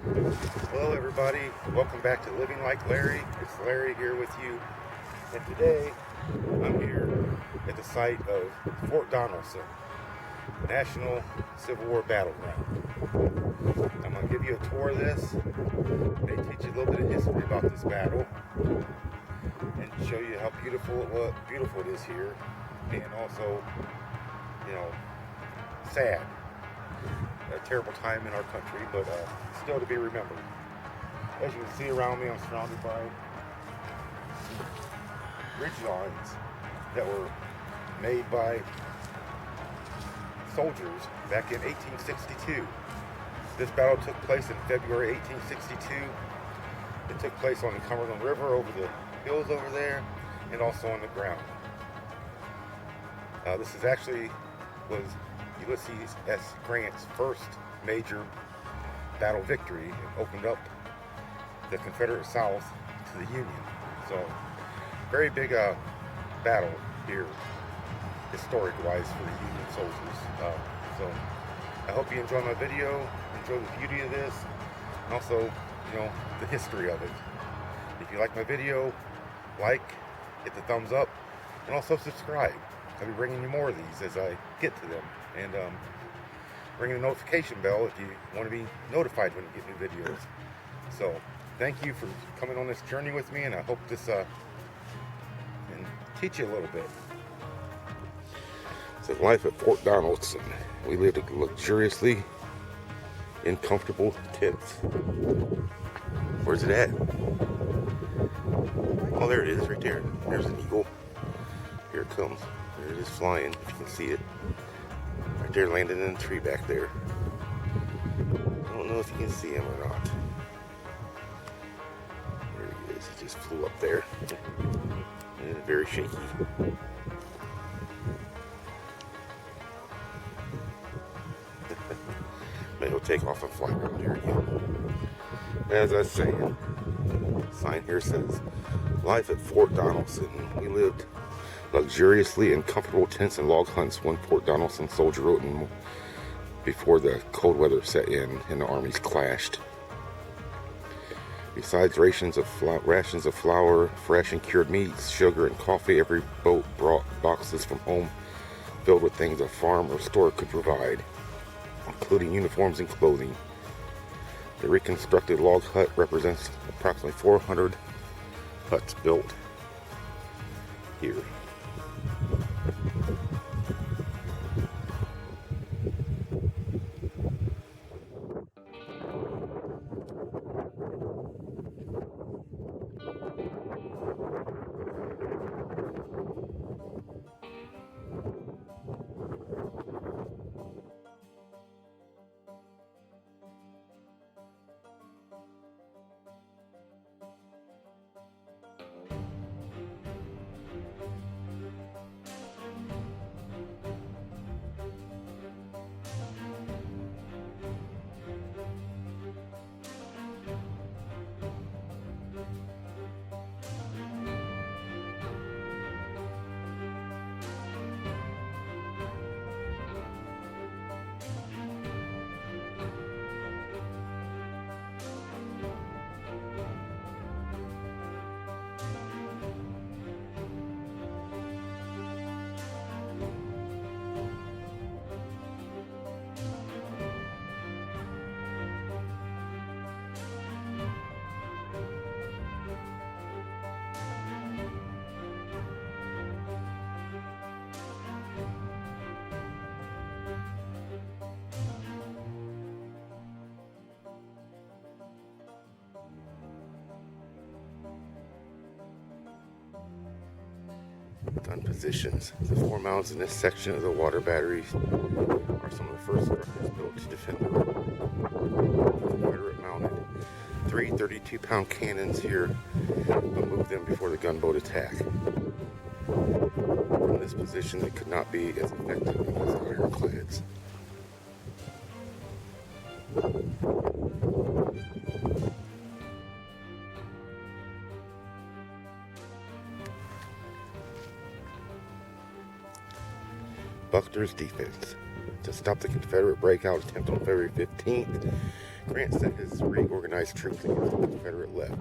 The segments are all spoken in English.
Hello everybody, welcome back to Living Like Larry. It's Larry here with you, and today I'm here at the site of Fort Donelson National Civil War Battleground. I'm going to give you a tour of this, maybe teach you a little bit of history about this battle, and show you how beautiful it is here, and also, sad. A terrible time in our country, but still to be remembered. As you can see around me, I'm surrounded by ridge lines that were made by soldiers back in 1862. This battle took place in February 1862. It took place on the Cumberland River over the hills over there, and also on the ground. This is actually was Ulysses S. Grant's first major battle victory. It opened up the Confederate South to the Union. So, very big battle here, historic-wise, for the Union soldiers. So, I hope you enjoy my video, enjoy the beauty of this, and also, the history of it. If you like my video, hit the thumbs up, and also subscribe. I'll be bringing you more of these as I get to them. And ring the notification bell if you want to be notified when you get new videos. So, thank you for coming on this journey with me, and I hope this can teach you a little bit. It says, life at Fort Donelson. We lived luxuriously in comfortable tents. Where's it at? Oh, there it is, right there. There's an eagle. Here it comes. There it is flying, if you can see it. Right there, landing in a tree back there. I don't know if you can see him or not. There he is. He just flew up there. And very shaky. Maybe he'll take off and fly around here again. As I was saying, the sign here says, life at Fort Donelson. We lived luxuriously in comfortable tents and log huts, one Fort Donelson soldier wrote before the cold weather set in and the armies clashed. Besides rations of flour, fresh and cured meats, sugar, and coffee, every boat brought boxes from home filled with things a farm or store could provide, including uniforms and clothing. The reconstructed log hut represents approximately 400 huts built here. Gun positions. The 4 mounds in this section of the water batteries are some of the first structures built to defend the river. The Confederate mounted 3 32-pound cannons here, but moved them before the gunboat attack. From this position, it could not be as effective against ironclads. Buckner's defense. To stop the Confederate breakout attempt on February 15th, Grant sent his reorganized troops against the Confederate left.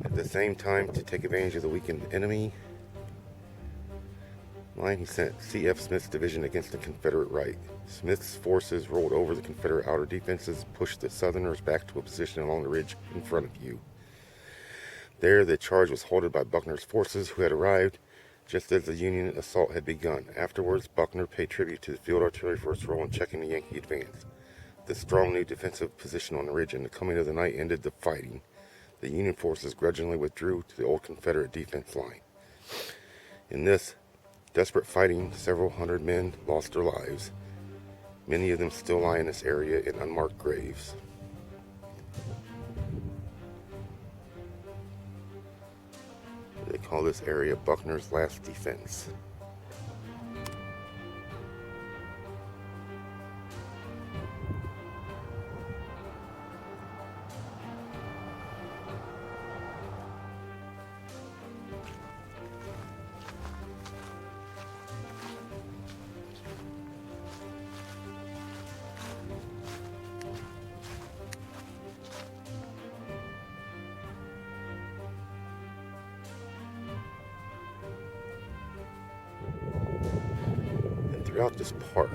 At the same time, to take advantage of the weakened enemy line, he sent C.F. Smith's division against the Confederate right. Smith's forces rolled over the Confederate outer defenses, pushed the Southerners back to a position along the ridge in front of you. There, the charge was halted by Buckner's forces, who had arrived just as the Union assault had begun. Afterwards, Buckner paid tribute to the field artillery for its role in checking the Yankee advance. The strong new defensive position on the ridge and the coming of the night ended the fighting. The Union forces grudgingly withdrew to the old Confederate defense line. In this desperate fighting, several hundred men lost their lives. Many of them still lie in this area in unmarked graves. They call this area Buckner's Last Defense. Throughout this park,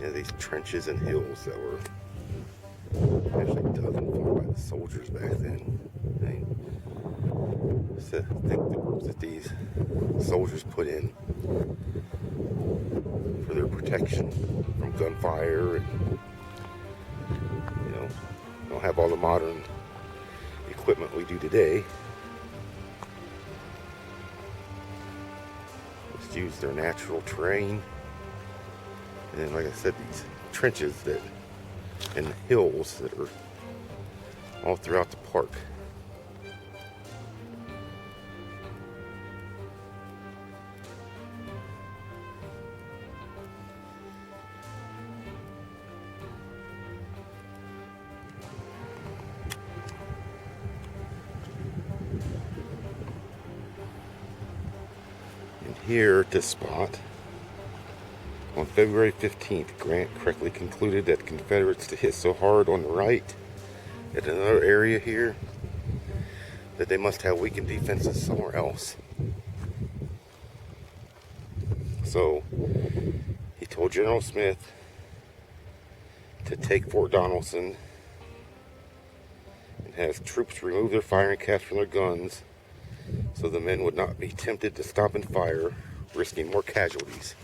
these trenches and hills that were actually dug and fought by the soldiers back then. I think the groups that these soldiers put in for their protection from gunfire, and don't have all the modern equipment we do today. Use their natural terrain, and then, like I said, these trenches and hills that are all throughout the park. Here at this spot, on February 15th, Grant correctly concluded that the Confederates to hit so hard on the right at another area here that they must have weakened defenses somewhere else. So he told General Smith to take Fort Donelson and have troops remove their firing caps from their guns, so the men would not be tempted to stop and fire, risking more casualties.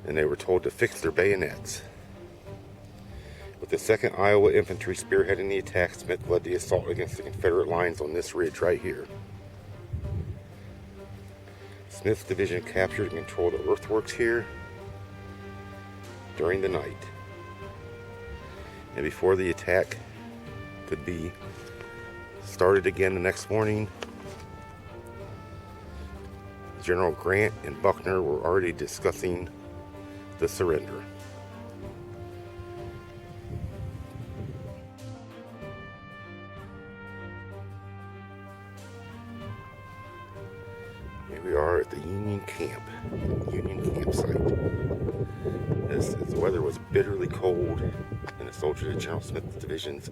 And they were told to fix their bayonets. With the 2nd Iowa Infantry spearheading the attack, Smith led the assault against the Confederate lines on this ridge right here. Smith's division captured and controlled the earthworks here during the night. And before the attack could be started again the next morning, General Grant and Buckner were already discussing the surrender. Here we are at the Union campsite. As the weather was bitterly cold, and the soldiers of General Smith's divisions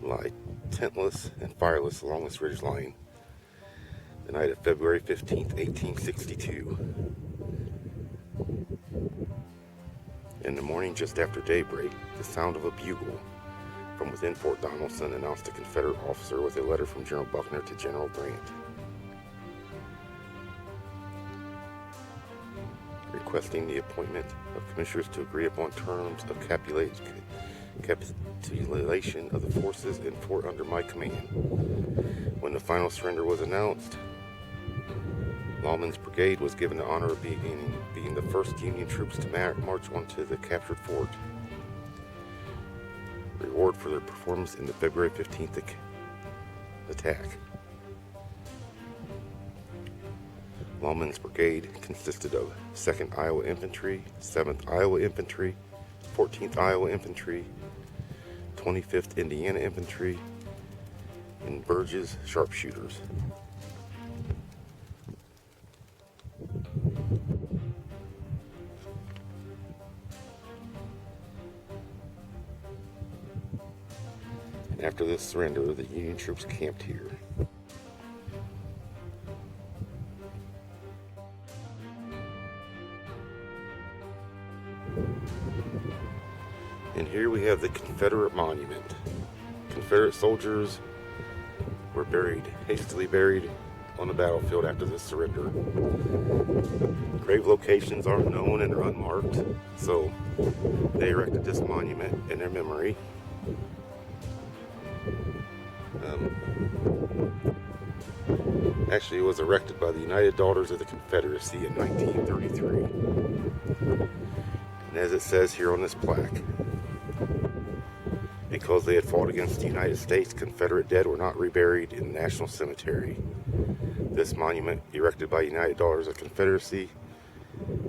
lie tentless and fireless along this ridge line the night of February 15th, 1862. In the morning, just after daybreak, the sound of a bugle from within Fort Donelson announced a Confederate officer with a letter from General Buckner to General Grant, requesting the appointment of commissioners to agree upon terms of capitulation of the forces in fort under my command. When the final surrender was announced, Lawman's brigade was given the honor of being the first Union troops to march onto the captured fort. Reward for their performance in the February 15th attack. Lawman's brigade consisted of 2nd Iowa Infantry, 7th Iowa Infantry, 14th Iowa Infantry, 25th Indiana Infantry, and Burge's sharpshooters. After this surrender, the Union troops camped here. And here we have the Confederate Monument. Confederate soldiers were hastily buried on the battlefield after this surrender. Grave locations aren't known and are unmarked, so they erected this monument in their memory. Actually, it was erected by the United Daughters of the Confederacy in 1933. And as it says here on this plaque, because they had fought against the United States, Confederate dead were not reburied in the National Cemetery. This monument, erected by United Daughters of the Confederacy,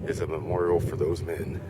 is a memorial for those men.